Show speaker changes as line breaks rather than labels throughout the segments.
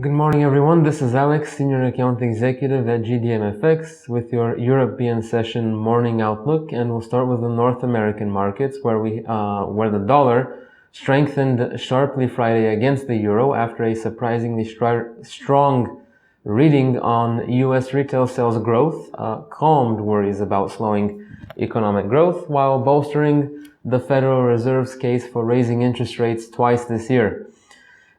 Good morning, everyone. This is Alex, Senior Account Executive at GDMFX with your European session morning outlook, and we'll start with the North American markets, where the dollar strengthened sharply Friday against the euro after a surprisingly strong reading on U.S. retail sales growth, calmed worries about slowing economic growth, while bolstering the Federal Reserve's case for raising interest rates twice this year.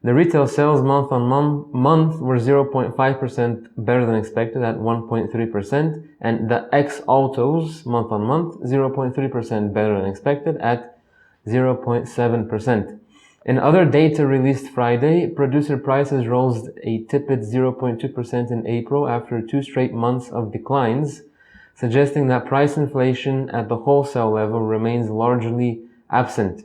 The retail sales month-on-month were 0.5% better than expected at 1.3%, and the ex-autos month-on-month 0.3% better than expected at 0.7%. In other data released Friday, producer prices rose a tepid 0.2% in April after 2 straight months of declines, suggesting that price inflation at the wholesale level remains largely absent.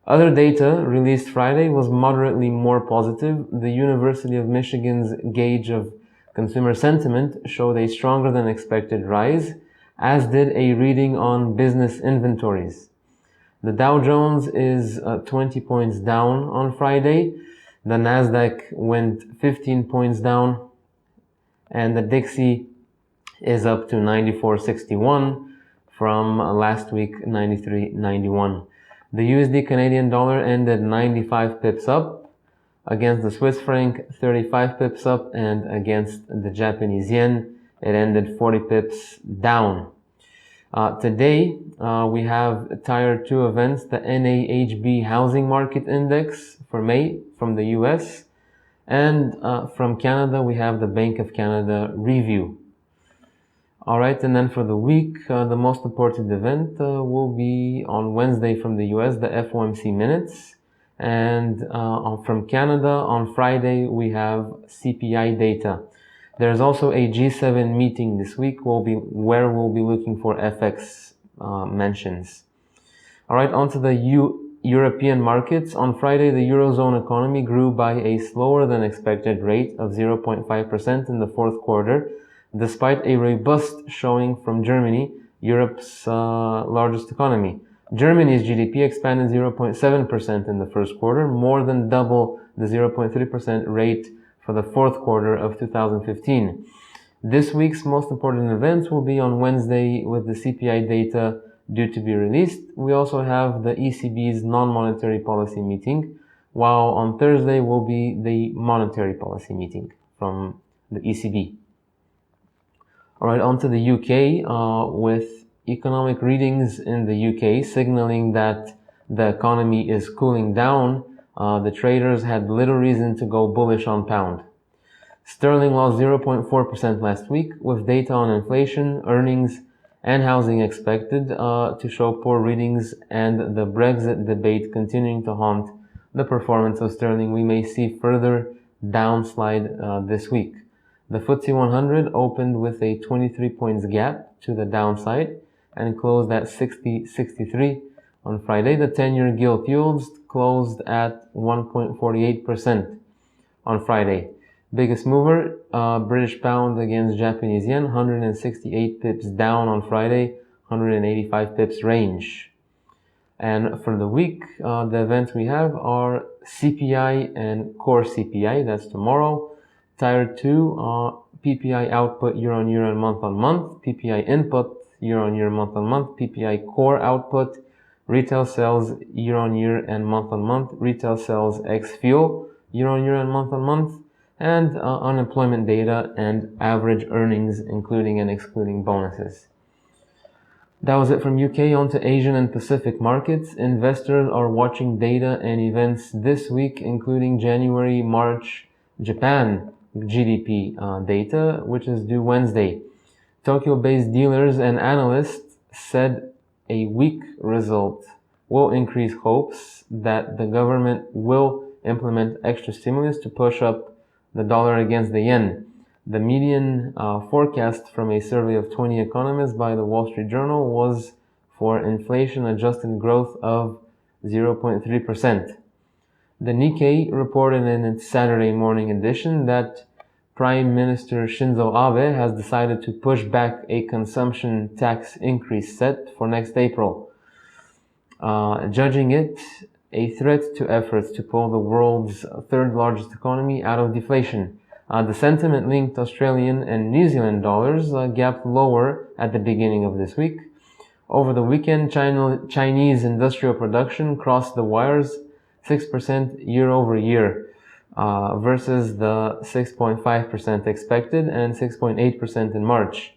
Other data released Friday was moderately more positive. The University of Michigan's gauge of consumer sentiment showed a stronger than expected rise, as did a reading on business inventories. The Dow Jones is 20 points down on Friday. The Nasdaq went 15 points down, and the Dixie is up to 94.61 from last week 93.91. The USD Canadian dollar ended 95 pips up, against the Swiss franc 35 pips up, and against the Japanese yen it ended 40 pips down. Today we have Tier 2 events, the NAHB Housing Market Index for May from the US, and from Canada we have the Bank of Canada review. Alright, and then for the week, the most important event will be on Wednesday from the US, the FOMC Minutes, and from Canada on Friday we have CPI data. There's also a G7 meeting this week where we'll be looking for FX mentions. Alright, onto the European markets. On Friday, the Eurozone economy grew by a slower than expected rate of 0.5% in the fourth quarter, despite a robust showing from Germany, Europe's largest economy. Germany's GDP expanded 0.7% in the first quarter, more than double the 0.3% rate for the fourth quarter of 2015. This week's most important events will be on Wednesday with the CPI data due to be released. We also have the ECB's non-monetary policy meeting, while on Thursday will be the monetary policy meeting from the ECB. Alright, on to the UK, with economic readings in the UK signaling that the economy is cooling down. The traders had little reason to go bullish on pound. Sterling lost 0.4% last week, with data on inflation, earnings, and housing expected to show poor readings, and the Brexit debate continuing to haunt the performance of sterling. We may see further downslide this week. The Footsie 100 opened with a 23 points gap to the downside and closed at 60.63 on Friday. The 10-year gilt yields closed at 1.48% on Friday. Biggest mover, British pound against Japanese yen, 168 pips down on Friday, 185 pips range. And for the week, the events we have are CPI and core CPI, that's tomorrow. Tier 2, PPI output year-on-year and month-on-month, PPI input year-on-year, month-on-month, PPI core output, retail sales year-on-year and month-on-month, retail sales ex-fuel year-on-year and month-on-month, and unemployment data and average earnings including and excluding bonuses. That was it from UK. On to Asian and Pacific markets. Investors are watching data and events this week, including January, March, Japan GDP data, which is due Wednesday. Tokyo-based dealers and analysts said a weak result will increase hopes that the government will implement extra stimulus to push up the dollar against the yen. The median forecast from a survey of 20 economists by the Wall Street Journal was for inflation-adjusted growth of 0.3%. The Nikkei reported in its Saturday morning edition that Prime Minister Shinzo Abe has decided to push back a consumption tax increase set for next April, judging it a threat to efforts to pull the world's third largest economy out of deflation. The sentiment-linked Australian and New Zealand dollars gapped lower at the beginning of this week. Over the weekend, Chinese industrial production crossed the wires 6% year over year versus the 6.5% expected and 6.8% in March.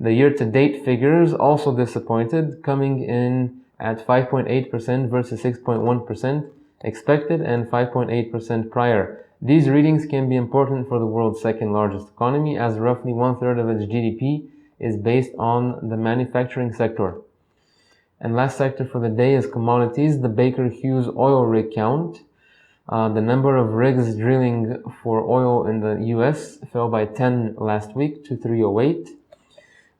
The year-to-date figures also disappointed, coming in at 5.8% versus 6.1% expected and 5.8% prior. These readings can be important for the world's second largest economy, as roughly 1/3 of its GDP is based on the manufacturing sector. And last sector for the day is commodities. The Baker Hughes oil rig count. The number of rigs drilling for oil in the US fell by 10 last week to 308,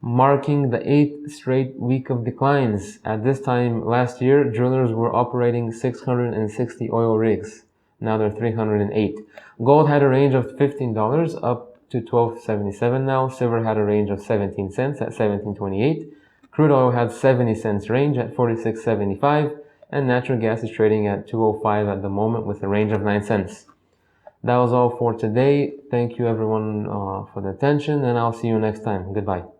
marking the 8th straight week of declines. At this time last year, drillers were operating 660 oil rigs. Now they're 308. Gold had a range of $15 up to $12.77 now. Silver had a range of 17 cents at 17.28. Crude oil had 70 cents range at 46.75. And natural gas is trading at 205 at the moment with a range of 9 cents. That was all for today. Thank you everyone for the attention, and I'll see you next time. Goodbye.